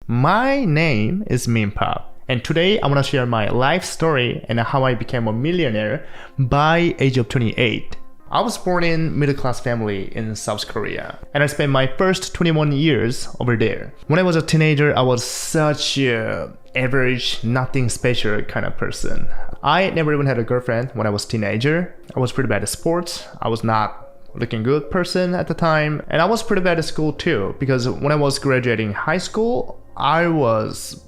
My name is MinPak, and today I want to share my life story and how I became a millionaire by age of 28. I was born in middle-class family in South Korea, and I spent my first 21 years over there. When I was a teenager, I was such a average, nothing special kind of person. I never even had a girlfriend when I was a teenager. I was pretty bad at sports. I was not looking good person at the time, and I was pretty bad at school too, because when I was graduating high school, I was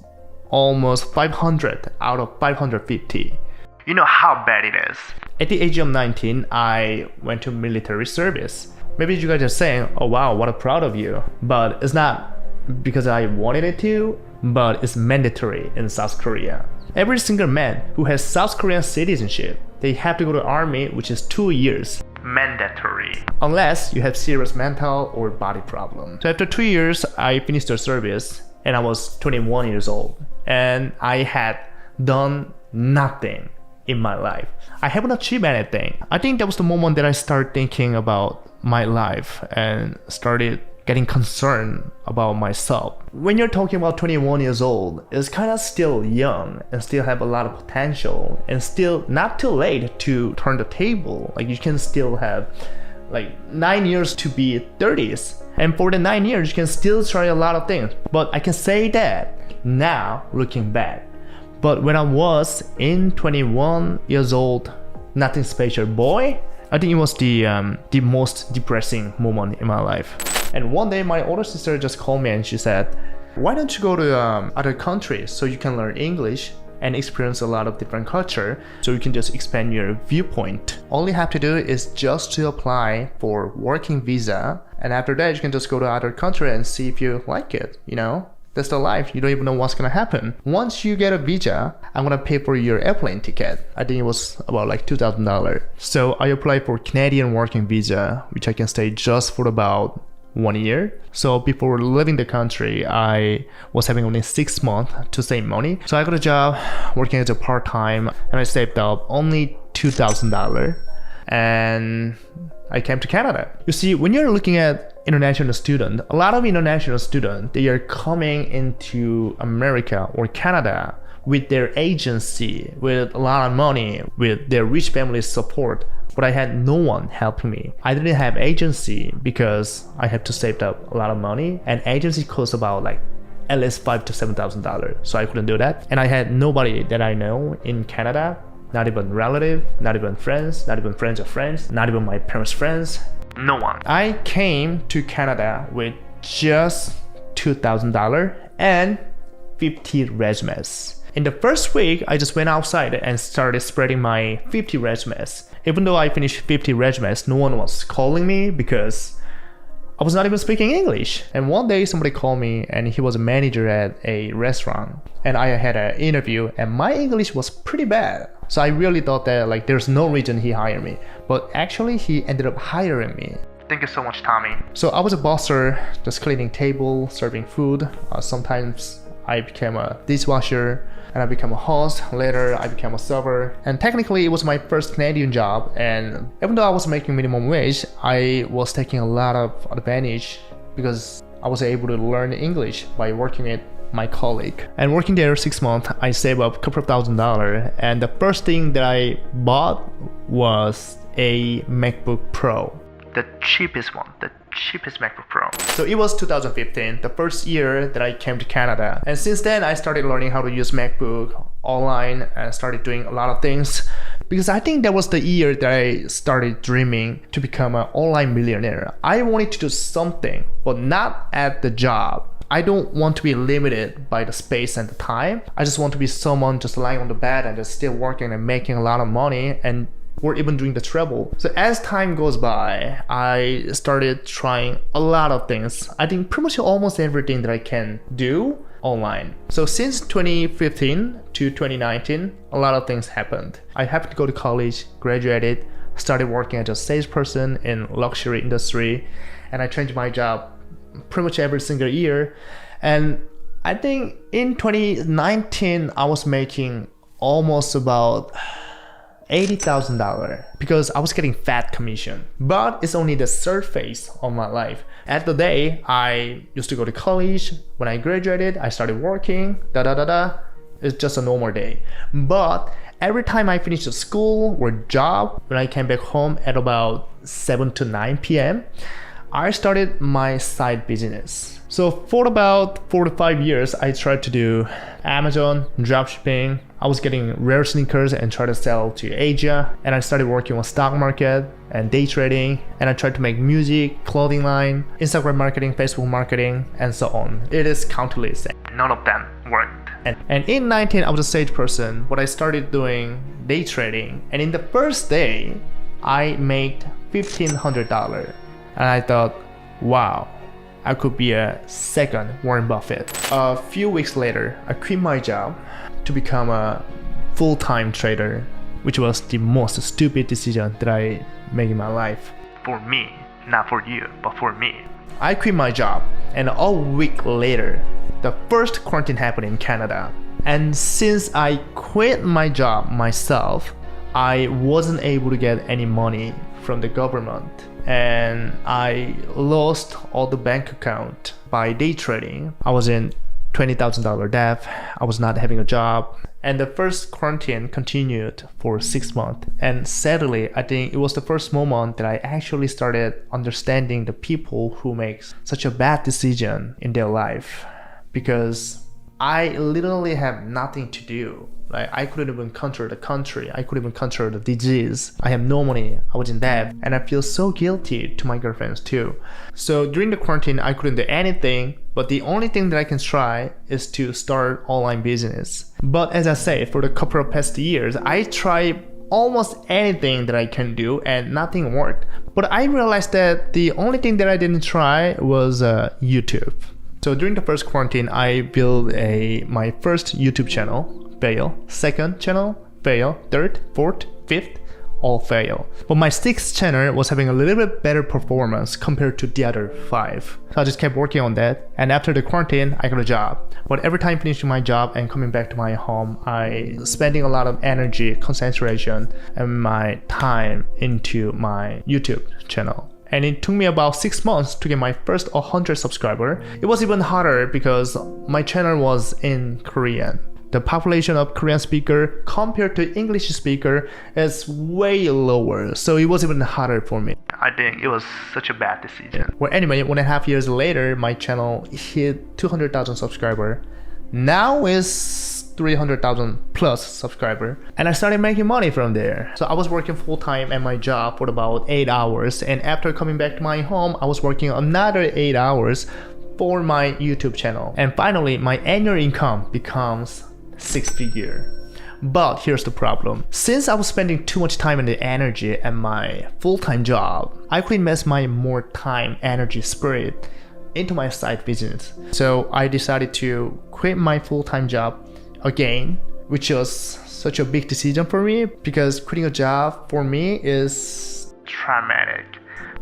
almost 500 out of 550. You know how bad it is. At the age of 19, I went to military service. Maybe you guys are saying, oh wow, what a proud of you. But it's not because I wanted it to, but it's mandatory in South Korea. Every single man who has South Korean citizenship, they have to go to army, which is 2 years. Mandatory. Unless you have serious mental or body problem. So after 2 years, I finished the service and I was 21 years old. And I had done nothing in my life. I haven't achieved anything. I think that was the moment that I started thinking about my life and started getting concerned about myself. When you're talking about 21 years old, it's kind of still young and still have a lot of potential and still not too late to turn the table. Like you can still have like 9 years to be 30s, and for the 9 years you can still try a lot of things. But I can say that now looking back. But when I was in 21 years old, nothing special boy, I think it was the most depressing moment in my life. And one day my older sister just called me and she said, why don't you go to other countries so you can learn English and experience a lot of different culture so you can just expand your viewpoint. All you have to do is just to apply for working visa, and after that you can just go to other country and see if you like it, you know? That's the life. You don't even know what's gonna happen. Once you get a visa, I'm gonna pay for your airplane ticket. I think it was about like $2,000. So I applied for Canadian working visa, which I can stay just for about 1 year. So before leaving the country, I was having only 6 months to save money. So I got a job working as a part-time, and I saved up only $2,000, and I came to Canada. You see, when you're looking at international student, a lot of international students, they are coming into America or Canada with their agency, with a lot of money, with their rich family's support. But I had no one helping me. I didn't have agency because I had to save up a lot of money, and agency costs about like at least $5,000 to $7,000. So I couldn't do that. And I had nobody that I know in Canada, not even relative, not even friends, not even friends of friends, not even my parents' friends, no one. I came to Canada with just $2,000 and 50 resumes. In the first week, I just went outside and started spreading my 50 resumes. Even though I finished 50 resumes, no one was calling me because I was not even speaking English. And one day somebody called me and he was a manager at a restaurant. And I had an interview and my English was pretty bad. So I really thought that like there's no reason he hired me. But actually he ended up hiring me. Thank you so much, Tommy. So I was a busser, just cleaning table, serving food. Sometimes I became a dishwasher, and I became a host. Later I became a server, and technically it was my first Canadian job. And even though I was making minimum wage, I was taking a lot of advantage because I was able to learn English by working with my colleague. And working there 6 months, I saved up a couple of $1,000s, and the first thing that I bought was a MacBook Pro. The cheapest one, the cheapest MacBook Pro. So it was 2015, the first year that I came to Canada. And since then, I started learning how to use MacBook online and started doing a lot of things. Because I think that was the year that I started dreaming to become an online millionaire. I wanted to do something, but not at the job. I don't want to be limited by the space and the time. I just want to be someone just lying on the bed and just still working and making a lot of money, and or even doing the travel. So as time goes by, I started trying a lot of things. I think pretty much almost everything that I can do online. So since 2015 to 2019, a lot of things happened. I happened to go to college, graduated, started working as a salesperson in luxury industry, and I changed my job pretty much every single year. And I think in 2019, I was making almost about $80,000 because I was getting fat commission. But it's only the surface of my life. At the day, I used to go to college. When I graduated, I started working, It's just a normal day. But every time I finished the school or job, when I came back home at about 7 to 9 p.m., I started my side business. So for about 4 to 5 years, I tried to do Amazon, dropshipping. I was getting rare sneakers and try to sell to Asia. And I started working on stock market and day trading. And I tried to make music, clothing line, Instagram marketing, Facebook marketing, and so on. It is countless. None of them worked. And in 19, I was a sage person, but I started doing day trading. And in the first day, I made $1,500. And I thought, wow, I could be a second Warren Buffett. A few weeks later, I quit my job to become a full-time trader, which was the most stupid decision that I made in my life. For me, not for you, but for me. I quit my job, and a week later, the first quarantine happened in Canada. And since I quit my job myself, I wasn't able to get any money from the government. And I lost all the bank account by day trading. I was in $20,000 debt. I was not having a job. And the first quarantine continued for 6 months. And sadly, I think it was the first moment that I actually started understanding the people who make such a bad decision in their life. Because I literally have nothing to do. Like, I couldn't even control the country. I couldn't even control the disease. I have no money. I was in debt. And I feel so guilty to my girlfriends too. So during the quarantine, I couldn't do anything. But the only thing that I can try is to start online business. But as I said, for the couple of past years, I tried almost anything that I can do and nothing worked. But I realized that the only thing that I didn't try was YouTube. So during the first quarantine, I built my first YouTube channel. Fail. Second channel, fail. Third, fourth, fifth, all fail. But my sixth channel was having a little bit better performance compared to the other 5. So I just kept working on that. And after the quarantine, I got a job. But every time finishing my job and coming back to my home, I spending a lot of energy, concentration, and my time into my YouTube channel. And it took me about 6 months to get my first 100 subscribers. It was even harder because my channel was in Korean. The population of Korean speaker compared to English speaker is way lower, so it was even harder for me. I think it was such a bad decision. Well, anyway, 1.5 years later, my channel hit 200,000 subscribers. Now it's 300,000 plus subscribers, and I started making money from there. So I was working full-time at my job for about 8 hours, and after coming back to my home, I was working another 8 hours for my YouTube channel. And finally, my annual income becomes 6-figure. But here's the problem. Since I was spending too much time and energy at my full-time job, I couldn't invest my more time, energy, spirit into my side business. So I decided to quit my full-time job again, which was such a big decision for me because quitting a job for me is traumatic.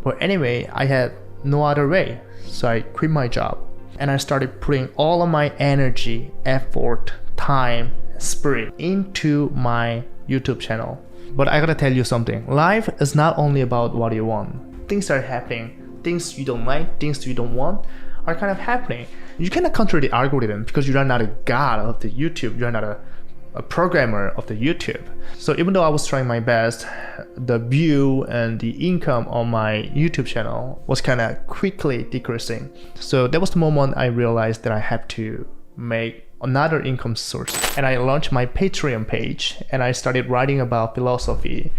But anyway, I had no other way. So I quit my job and I started putting all of my energy, effort, time, spirit into my YouTube channel. But I gotta tell you something. Life is not only about what you want. Things are happening. Things you don't like, things you don't want are kind of happening. You cannot control the algorithm because you are not a god of the YouTube. You are not a programmer of the YouTube. So even though I was trying my best, the view and the income on my YouTube channel was kind of quickly decreasing. So that was the moment I realized that I have to make another income source. And I launched my Patreon page and I started writing about philosophy,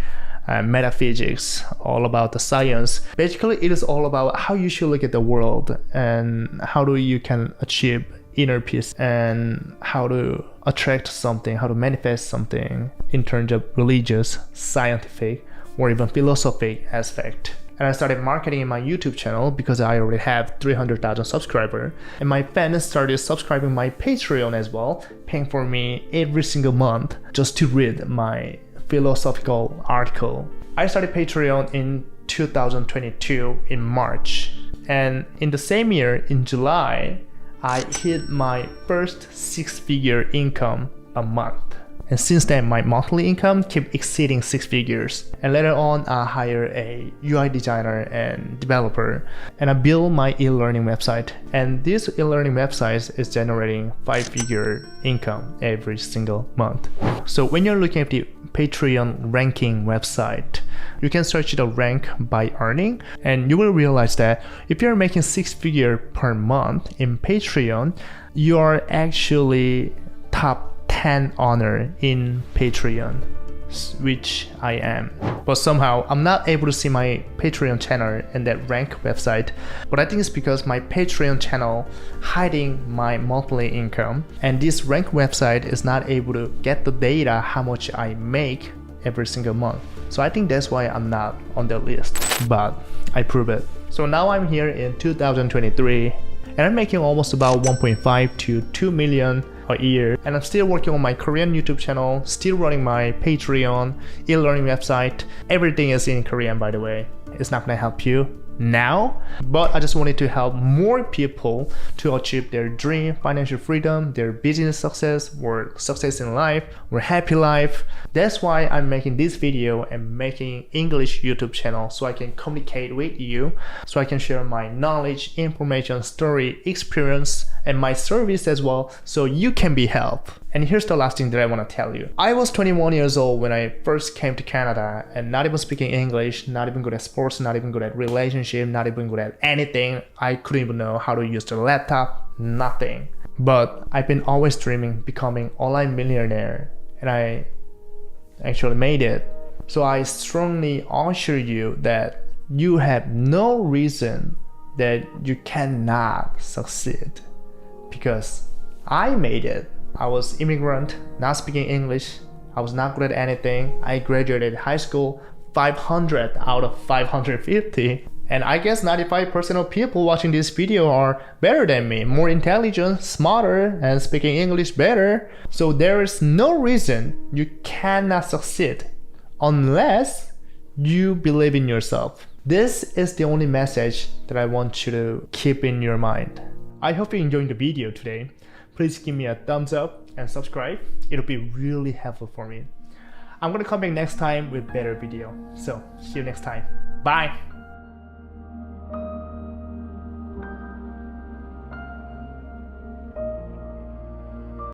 metaphysics, all about the science. Basically, it is all about how you should look at the world and how you can achieve inner peace and how to attract something, how to manifest something in terms of religious, scientific, or even philosophic aspect. And I started marketing in my YouTube channel because I already have 300,000 subscribers. And my fans started subscribing my Patreon as well, paying for me every single month just to read my philosophical article. I started Patreon in 2022 in March. And in the same year, in July, I hit my first 6-figure income a month. And since then, my monthly income kept exceeding 6 figures. And later on, I hired a UI designer and developer, and I built my e-learning website. And this e-learning website is generating 5-figure income every single month. So when you're looking at the Patreon ranking website, you can search the rank by earning, and you will realize that if you're making 6 figures per month in Patreon, you are actually top 10 owner in Patreon, which I am. But somehow I'm not able to see my Patreon channel in that rank website. But I think it's because my Patreon channel hiding my monthly income, and this rank website is not able to get the data how much I make every single month. So I think that's why I'm not on the list, but I prove it. So now I'm here in 2023, and I'm making almost about 1.5 to 2 million a year, and I'm still working on my Korean YouTube channel, still running my Patreon, e-learning website. Everything is in Korean, by the way. It's not gonna help you now, but I just wanted to help more people to achieve their dream, financial freedom, their business success, or success in life, or happy life. That's why I'm making this video and making English YouTube channel, so I can communicate with you, so I can share my knowledge, information, story, experience, and my service as well, so you can be helped. And here's the last thing that I want to tell you. I was 21 years old when I first came to Canada, and not even speaking English, not even good at sports, not even good at relationship, not even good at anything. I couldn't even know how to use the laptop, nothing. But I've been always dreaming becoming online millionaire, and I actually made it. So I strongly assure you that you have no reason that you cannot succeed, because I made it. I was immigrant, not speaking English. I was not good at anything. I graduated high school 500 out of 550. And I guess 95% of people watching this video are better than me, more intelligent, smarter, and speaking English better. So there is no reason you cannot succeed unless you believe in yourself. This is the only message that I want you to keep in your mind. I hope you enjoyed the video today. Please give me a thumbs up and subscribe. It'll be really helpful for me. I'm gonna come back next time with better video. So see you next time. Bye.